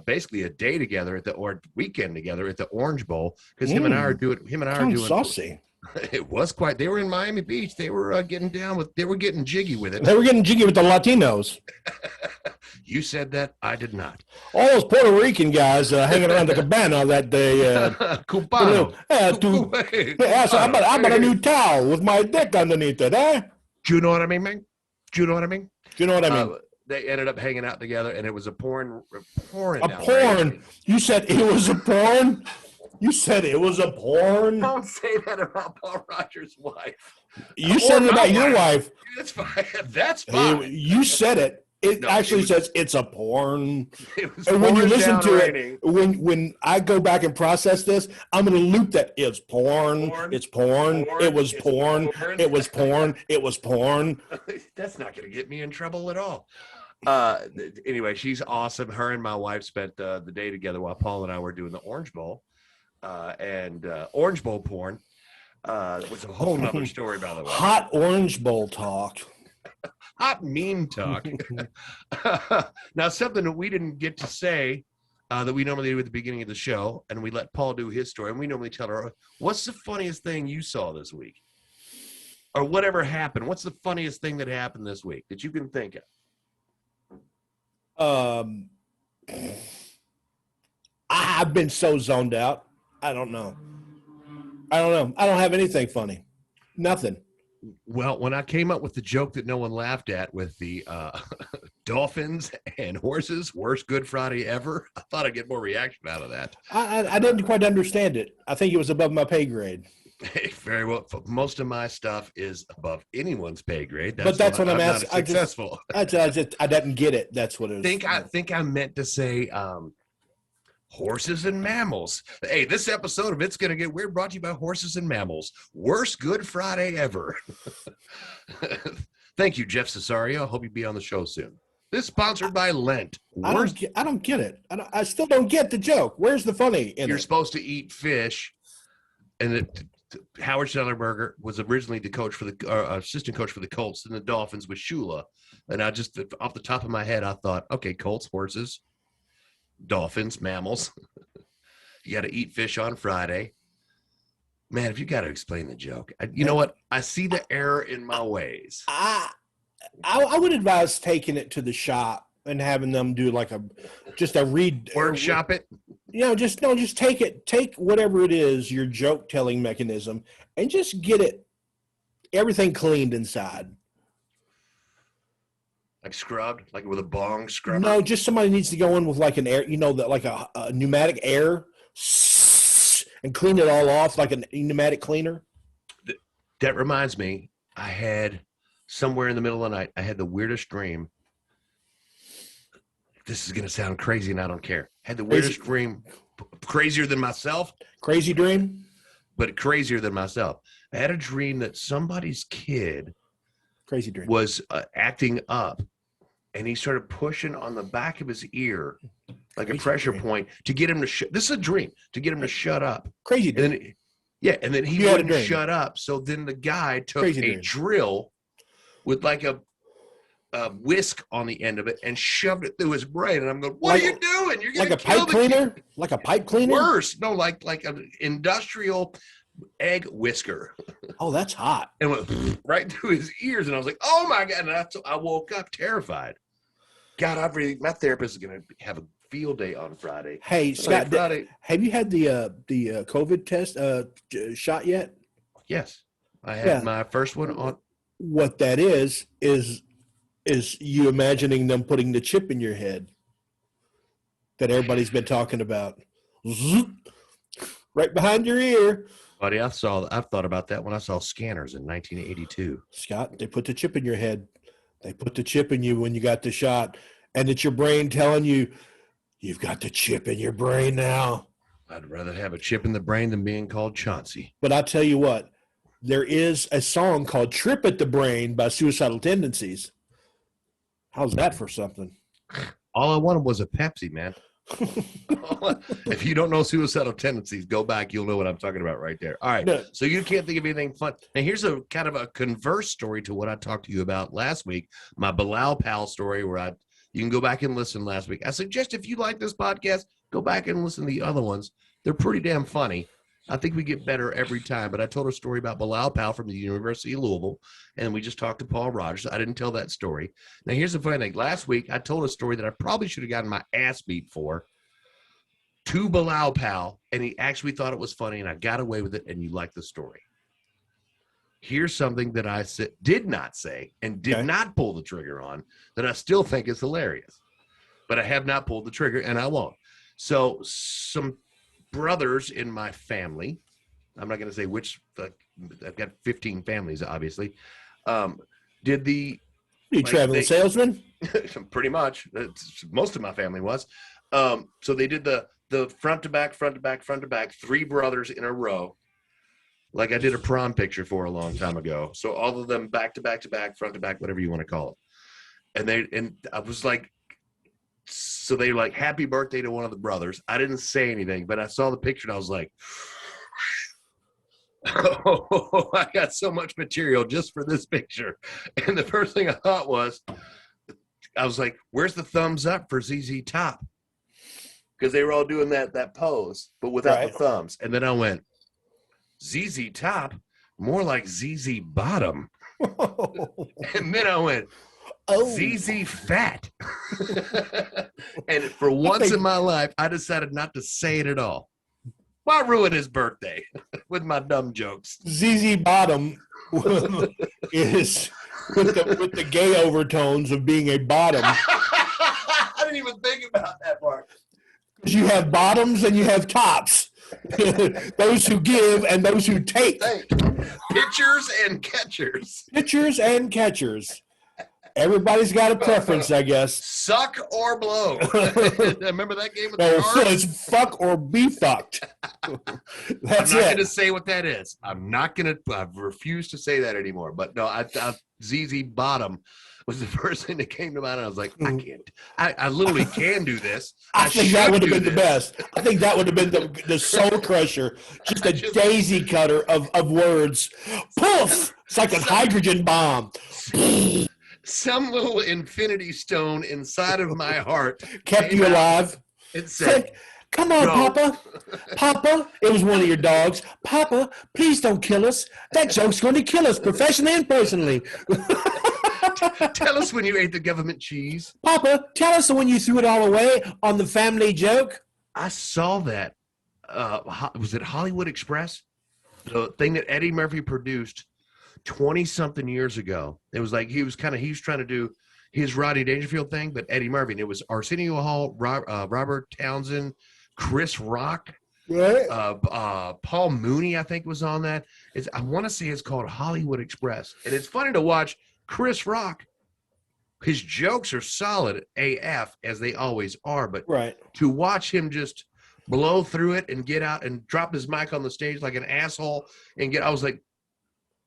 basically a day together or weekend together at the Orange Bowl because him and I are doing. Saucy. It was quite. They were in Miami Beach. They were getting jiggy with it. They were getting jiggy with the Latinos. You said that. I did not. All those Puerto Rican guys hanging around the cabana that day. Cubano. So I bought a new towel with my dick underneath it, eh? Do you know what I mean, man? Do you know what I mean? Do you know what I mean? They ended up hanging out together, and it was a porn. A porn. You said it was a porn? You said it was a porn? Don't say that about Paul Rogers' wife. You said it about your wife. That's fine. That's fine. You said it. It No, actually it was- says it's a porn. It was And when you pouring listen down to raining. it, when I go back and process this, I'm going to loop that. It's porn. Porn. It's porn. Porn. It was It's porn. porn. It was porn. It was porn. That's not going to get me in trouble at all. Anyway, she's awesome. Her and my wife spent the day together while Paul and I were doing the Orange Bowl. And Orange Bowl porn was a whole nother story, by the way. Hot Orange Bowl talk. Hot meme talk. Now, something that we didn't get to say that we normally do at the beginning of the show, and we let Paul do his story, and we normally tell her, what's the funniest thing you saw this week? Or whatever happened. What's the funniest thing that happened this week that you can think of? I've been so zoned out. I don't know. I don't have anything funny. Nothing. Well, when I came up with the joke that no one laughed at with the dolphins and horses, worst Good Friday ever, I thought I'd get more reaction out of that. I didn't quite understand it. I think it was above my pay grade. Very well. Most of my stuff is above anyone's pay grade. But that's what I'm not asking. successful. I didn't get it. That's what it is. I think I meant to say horses and mammals. Hey, this episode of It's Gonna Get Weird brought to you by Horses and Mammals. Worst Good Friday ever. Thank you, Jeff Cesario. Hope you'll be on the show soon. This is sponsored by Lent. I don't get it. I still don't get the joke. Where's the funny in You're it? supposed to eat fish, and Howard Schnellenberger was originally the coach for the assistant coach for the Colts and the Dolphins with Shula. And I just, off the top of my head, I thought, okay, Colts, horses, dolphins, mammals. You got to eat fish on Friday. Man, if you got to explain the joke, you know what? I see the error in my ways. I would advise taking it to the shop and having them do like just a read Workshop it. Just take whatever it is, your joke telling mechanism, and just get everything cleaned inside. Like scrubbed, like with a bong scrubber. No, just somebody needs to go in with like an air, like a pneumatic air, and clean it all off like a pneumatic cleaner. That reminds me, I had somewhere in the middle of the night, I had the weirdest dream. This is going to sound crazy and I don't care. Had the weirdest dream, crazier than myself. Crazy dream? But crazier than myself. I had a dream that somebody's kid Crazy dream. was acting up, and he started pushing on the back of his ear like a pressure point to get him to this is a dream, to get him to shut up. Crazy dream. And then, and then he wouldn't shut up. So then the guy took a drill with like a whisk on the end of it and shoved it through his brain. And I'm going, what are you doing? You're going like a pipe cleaner? Like a pipe cleaner? Worse. No, like an industrial egg whisker. Oh, that's hot. And went right through his ears. And I was like, oh my God. And I woke up terrified. God, my therapist is going to have a field day on Friday. Hey, Scott, have you had the COVID test shot yet? Yes. I had my first one on. What that is you imagining them putting the chip in your head that everybody's been talking about. Zoop, right behind your ear. Buddy, I've thought about that when I saw Scanners in 1982. Scott, they put the chip in your head. They put the chip in you when you got the shot, and it's your brain telling you, you've got the chip in your brain now. I'd rather have a chip in the brain than being called Chauncey. But I'll tell you what, there is a song called Trip at the Brain by Suicidal Tendencies. How's that for something? All I wanted was a Pepsi, man. If you don't know Suicidal Tendencies, go back. You'll know what I'm talking about right there. All right. No. So you can't think of anything fun. Now, here's a kind of a converse story to what I talked to you about last week, my Bilal Pal story, where you can go back and listen last week. I suggest if you like this podcast, go back and listen to the other ones. They're pretty damn funny. I think we get better every time. But I told a story about Bilal Powell from the University of Louisville, and we just talked to Paul Rogers. I didn't tell that story. Now, here's the funny thing. Last week, I told a story that I probably should have gotten my ass beat for to Bilal Powell, and he actually thought it was funny, and I got away with it, and you like the story. Here's something that I did not say and did not pull the trigger on that I still think is hilarious. But I have not pulled the trigger, and I won't. So some brothers in my family, I'm not going to say which, I've got 15 families, obviously, did the... You traveling salesman? Pretty much. Most of my family was. So they did the front to back, 3 brothers in a row, like I did a prom picture for a long time ago. So all of them back to back, front to back, whatever you want to call it. And I was like, so they were like, happy birthday to one of the brothers. I didn't say anything, but I saw the picture and I was like, oh, I got so much material just for this picture. And the first thing I thought was, I was like, where's the thumbs up for ZZ Top? Because they were all doing that pose, but without the thumbs. And then I went, ZZ Top? More like ZZ Bottom. And then I went, ZZ Fat. And for once in my life, I decided not to say it at all. Why ruin his birthday with my dumb jokes? ZZ Bottom is with the gay overtones of being a bottom. I didn't even think about that part. You have bottoms and you have tops. Those who give and those who take. Pitchers and catchers. Pitchers and catchers. Everybody's got a preference, I guess. Suck or blow. Remember that game with the No, cards? it's fuck or be fucked. I'm That's not going it. to say what that is. I'm not going to. I've refused to say that anymore. But no, ZZ Bottom was the first thing that came to mind. And I was like, I can't. I literally can do this. I think that should would have do been the this. best. I think that would have been the soul crusher. Just a daisy cutter of words. Poof! It's like a hydrogen bomb. Some little infinity stone inside of my heart Kept came you out. alive. It said, Come on, No. Papa. Papa, it was one of your dogs. Papa, please don't kill us. That joke's going to kill us, professionally and personally. tell us when you ate the government cheese. Papa, tell us when you threw it all away on the family joke. I saw that. Was it Hollywood Express? The thing that Eddie Murphy produced 20-something years ago. It was like he was trying to do his Rodney Dangerfield thing, but Eddie Murphy. And it was Arsenio Hall, Robert Townsend, Chris Rock, Right. Paul Mooney, I think, was on that. I want to say it's called Hollywood Express. And it's funny to watch Chris Rock. His jokes are solid AF, as they always are, but Right. to watch him just blow through it and get out and drop his mic on the stage like an asshole I was like,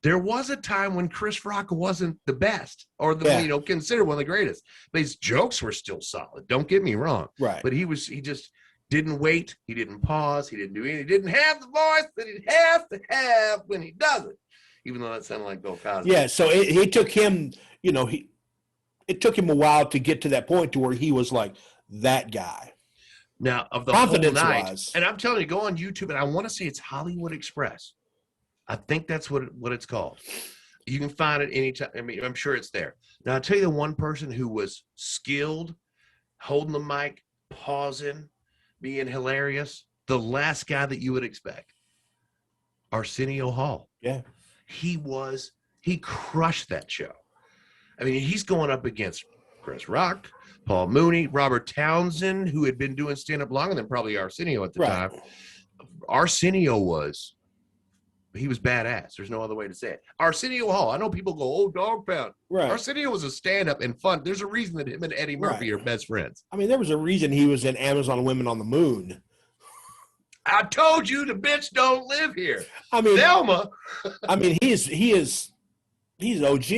there was a time when Chris Rock wasn't the best or considered one of the greatest, but his jokes were still solid. Don't get me wrong. Right. But he just didn't wait. He didn't pause. He didn't do anything. He didn't have the voice that he'd have to have when he does it, even though that sounded like Bill Cosby. Yeah, so it took him, it took him a while to get to that point to where he was like that guy. Now, of the whole night, Confidence-wise. and I'm telling you, go on YouTube, and I want to say it's Hollywood Express. I think that's what it's called. You can find it anytime. I mean, I'm sure it's there. Now, I'll tell you the one person who was skilled, holding the mic, pausing, being hilarious, the last guy that you would expect, Arsenio Hall. Yeah. He crushed that show. I mean, he's going up against Chris Rock, Paul Mooney, Robert Townsend, who had been doing stand-up longer than probably Arsenio at the Right. time. Arsenio was badass. There's no other way to say it. Arsenio Hall. I know people go, oh, dog pound. Right. Arsenio was a stand-up and fun. There's a reason that him and Eddie Murphy are best friends. I mean, there was a reason he was in Amazon Women on the Moon. I told you the bitch don't live here. I mean, Thelma. he's OG.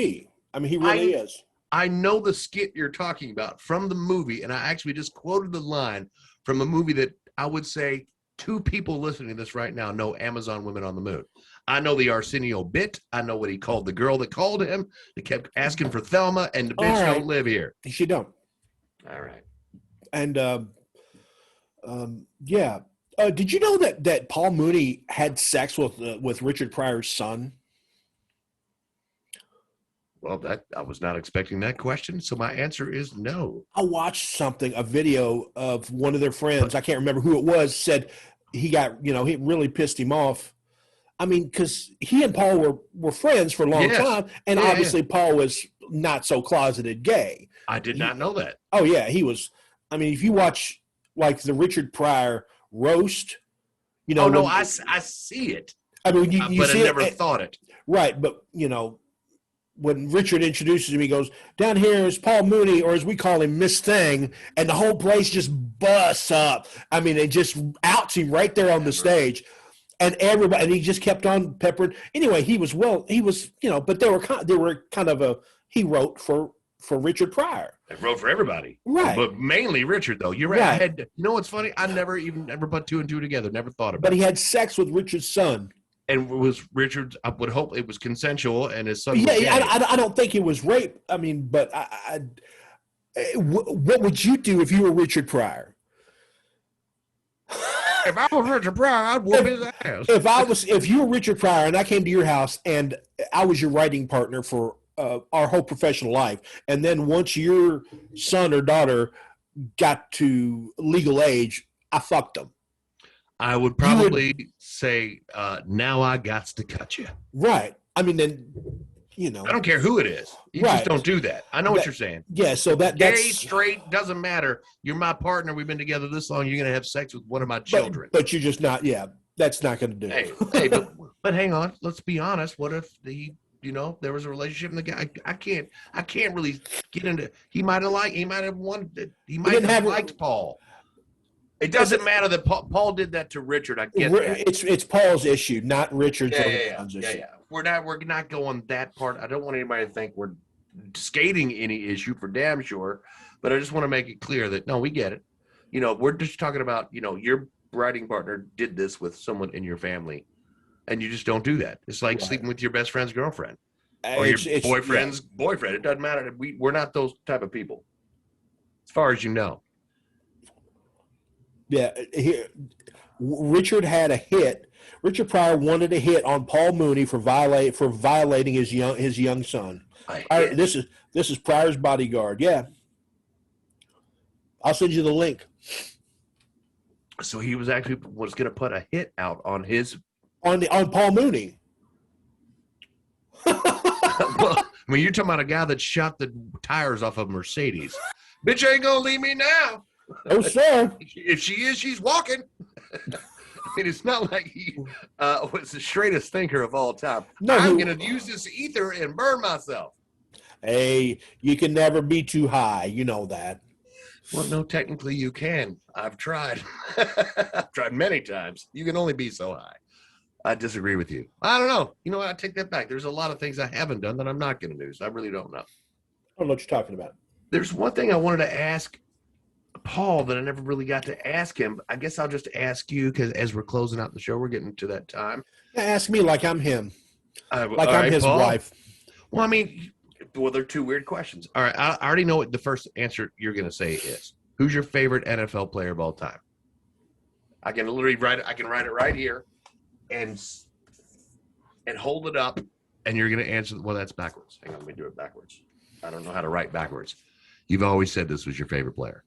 I mean, he really is. I know the skit you're talking about from the movie, and I actually just quoted the line from a movie that I would say 2 people listening to this right now know Amazon Women on the Moon. I know the Arsenio bit. I know what he called the girl that called him. They kept asking for Thelma, and the bitch All right. don't live here. She don't. All right. And yeah. Did you know that Paul Mooney had sex with Richard Pryor's son? Well, I was not expecting that question, so my answer is no. I watched a video of one of their friends. I can't remember who it was. Said he got, he really pissed him off. I mean, because he and Paul were friends for a long Yes. time, and Yeah, obviously Paul was not so closeted gay. I did not know that. Oh yeah, he was. I mean, if you watch like the Richard Pryor roast, Oh, no, when- I see it, I mean, you but I see never it, thought it. right? But when Richard introduces him, he goes, "Down here is Paul Mooney, or as we call him, Miss Thing," and the whole place just busts up. I mean, it just outs him right there on the stage, and everybody, and he just kept on peppering. Anyway, he was, but they were kind of he wrote for Richard Pryor. I wrote for everybody. Right. But mainly Richard, though. You're right. Right. What's funny? I never put 2 and 2 together. Never thought about But it. he had sex with Richard's son. And was Richard, I would hope it was consensual, and his son was Yeah, gay. I don't think it was rape. I mean, but what would you do if you were Richard Pryor? If I was Richard Pryor, I'd whoop his ass. If you were Richard Pryor and I came to your house and I was your writing partner for our whole professional life, and then once your son or daughter got to legal age, I fucked them. I would probably say, now I got to cut you. Right. I mean, then, I don't care who it is. You Right. just don't do that. I know what That- you're saying. yeah. So Gay, that's straight, doesn't matter. You're my partner. We've been together this long. You're going to have sex with one of my children. But you're just not. Yeah, that's not going to do Hey, it. but hang on. Let's be honest. What if there was a relationship and the guy, I can't really get into, he might have liked Paul. It doesn't matter that Paul did that to Richard. I get that. It's Paul's issue, not Richard's or Yeah. John's issue. We're not going that part. I don't want anybody to think we're skating any issue for damn sure, but I just want to make it clear that no, we get it. We're just talking about, your writing partner did this with someone in your family, and you just don't do that. It's like Right. sleeping with your best friend's girlfriend or It's- your boyfriend's boyfriend. It doesn't matter. We're not those type of people, as far as you know. Yeah, Richard had a hit. Richard Pryor wanted a hit on Paul Mooney for violating his young son. This is Pryor's bodyguard. Yeah, I'll send you the link So he was going to put a hit out on his. on Paul Mooney. I mean, you're talking about a guy that shot the tires off of a Mercedes. Bitch ain't gonna leave me now. Oh, sir. If she is, she's walking. I mean, it's not like he was the straightest thinker of all time. No, I'm going to use this ether and burn myself. Hey, you can never be too high. You know that. Well, no, technically you can. I've tried. I've tried many times. You can only be so high. I disagree with you. I don't know. You know what? I take that back. There's a lot of things I haven't done that I'm not going to do. So I really don't know. I don't know what you're talking about. There's one thing I wanted to ask Paul that I never really got to ask him. I guess I'll just ask you because as we're closing out the show, we're getting to that time. Ask me like I'm him. Like all I'm right, his Paul. wife. Well, I mean, they're two weird questions. All right, I already know what the first answer you're going to say is. Who's your favorite NFL player of all time? I can literally write it. I can write it right here, and hold it up, and you're going to answer. Well, that's backwards. Hang on, let me do it backwards. I don't know how to write backwards. You've always said this was your favorite player.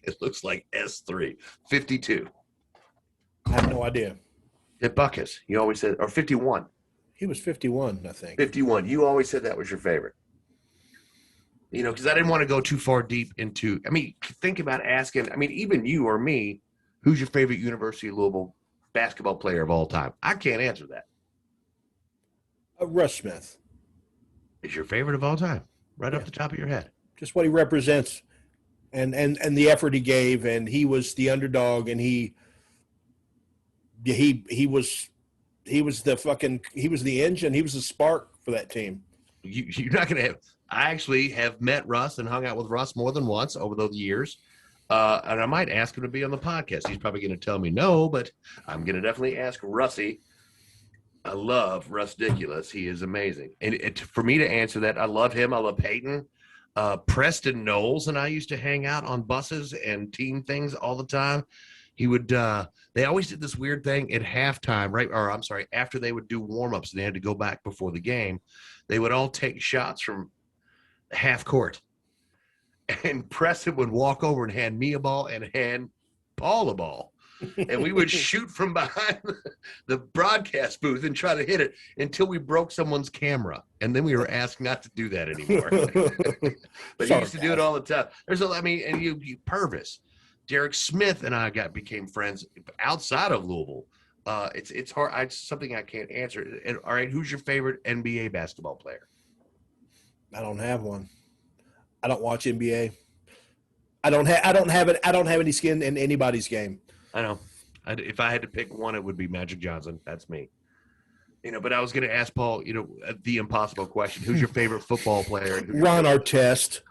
It looks like S3, 52. I have no idea. At Buckus, you always said, or 51. He was 51, I think. 51. You always said that was your favorite. Because I didn't want to go too far deep into, think about asking, even you or me, who's your favorite University of Louisville basketball player of all time? I can't answer that. Russ Smith. Is your favorite of all time? Right off the top of your head. Just what he represents and the effort he gave, and he was the underdog, and he was the engine, he was the spark for that team. You're not going to have, I actually have met Russ and hung out with Russ more than once over those years. And I might ask him to be on the podcast. He's probably going to tell me no, but I'm going to definitely ask Russie. I love Russ Diculus. He is amazing. And for me to answer that, I love him. I love Peyton. Preston Knowles and I used to hang out on buses and team things all the time. He would, they always did this weird thing at halftime, right? Or I'm sorry, after they would do warm-ups and they had to go back before the game, they would all take shots from half court. And Preston would walk over and hand me a ball and hand Paul a ball. And we would shoot from behind the broadcast booth and try to hit it until we broke someone's camera. And then we were asked not to do that anymore. But he used to do it all the time. And you Purvis, Derek Smith and I became friends outside of Louisville. It's hard. It's something I can't answer. And all right, who's your favorite NBA basketball player? I don't have one. I don't watch NBA. I don't have any skin in anybody's game. I know. If I had to pick one, it would be Magic Johnson. That's me. But I was going to ask Paul, the impossible question. Who's your favorite football player? Ron Artest.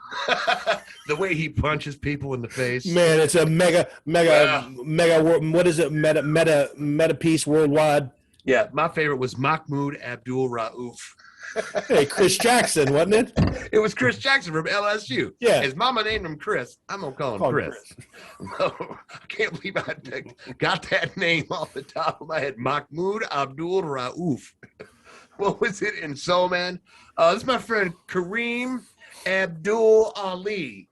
The way he punches people in the face. Man, it's a mega, what is it? Meta piece worldwide. Yeah, my favorite was Mahmoud Abdul Rauf. Hey, Chris Jackson, wasn't it? It was Chris Jackson from LSU. Yeah. His mama named him Chris. I'm going to call him Chris. I can't believe I got that name off the top of my head. Mahmoud Abdul Rauf. What was it in Soul Man? This is my friend Kareem Abdul Ali.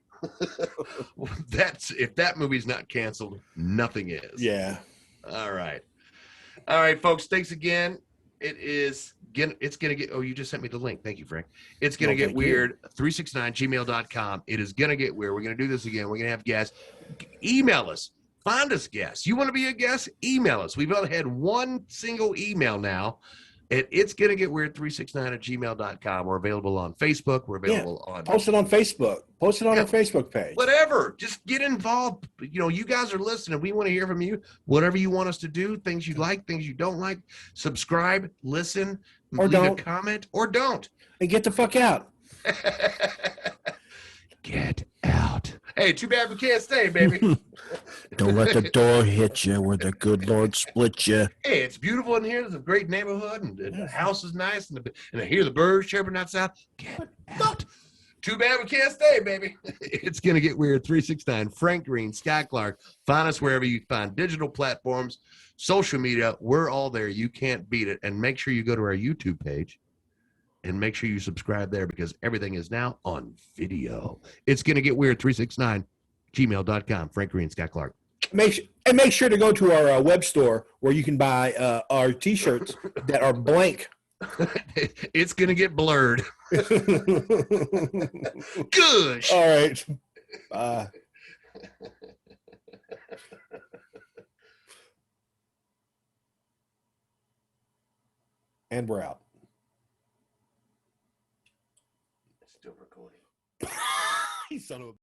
If that movie's not canceled, nothing is. Yeah. All right. All right, folks. Thanks again. It's gonna get. Oh, you just sent me the link. Thank you, Frank. It's gonna No, get thank you. weird. 369gmail.com. It is gonna get weird. We're gonna do this again. We're gonna have guests. Email us. Find us guests. You want to be a guest? Email us. We've only had one single email now. It's gonna get weird. 369@gmail.com. We're available on Facebook. We're available on Post it on Facebook. Post it on Yeah. our Facebook page. whatever. Just get involved. You know, you guys are listening. We want to hear from you. Whatever you want us to do, things you like, things you don't like. Subscribe, listen, Or leave don't. a comment, or don't. And get the fuck out. Get out. Hey, too bad we can't stay, baby. Don't let the door hit you where the good Lord split you. Hey, it's beautiful in here. There's a great neighborhood, and the house is nice, and I hear the birds chirping outside. Get out. Too bad we can't stay, baby. It's going to get weird. 369, Frank Green, Scott Clark. Find us wherever you find digital platforms, social media. We're all there. You can't beat it. And make sure you go to our YouTube page and make sure you subscribe there because everything is now on video. It's going to get weird. 369gmail.com. Frank Green, Scott Clark. Make sure to go to our web store where you can buy our T-shirts that are blank. It's going to get blurred. Gosh. All right. Bye. And we're out. Still recording. You son of a